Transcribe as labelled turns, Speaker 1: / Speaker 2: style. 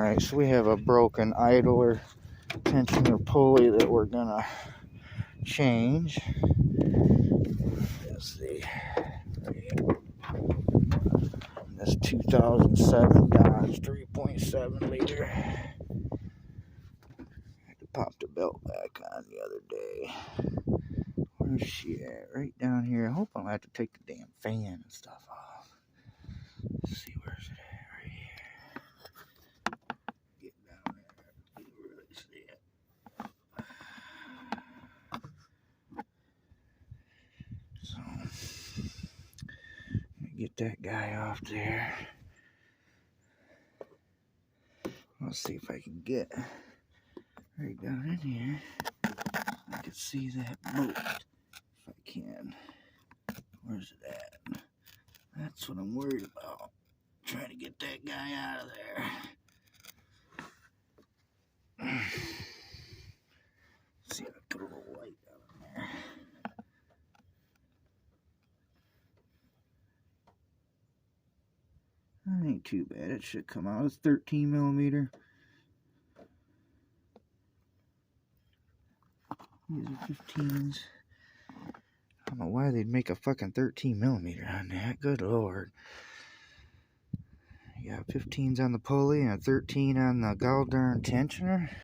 Speaker 1: Alright, so we have a broken idler tensioner pulley that we're gonna change. Let's see. This 2007 Dodge 3.7 liter. Had to pop the belt back on the other day. Where's she at? Right down here. I hope I don't have to take the damn fan and stuff off. Let's see, where's it at? Right here. Get down there. You can really see it. So, get that guy off there. Let's see if I can get right down in here. I can see that boat if I can. Where's it at? That's what I'm worried about. Trying to get that guy out of there. Let's see if I can put a little light down there. That ain't too bad. It should come out. It's 13 millimeter. These are 15s. I don't know why they'd make a fucking 13 millimeter on that. Good lord. You got 15s on the pulley and a 13 on the goddamn tensioner.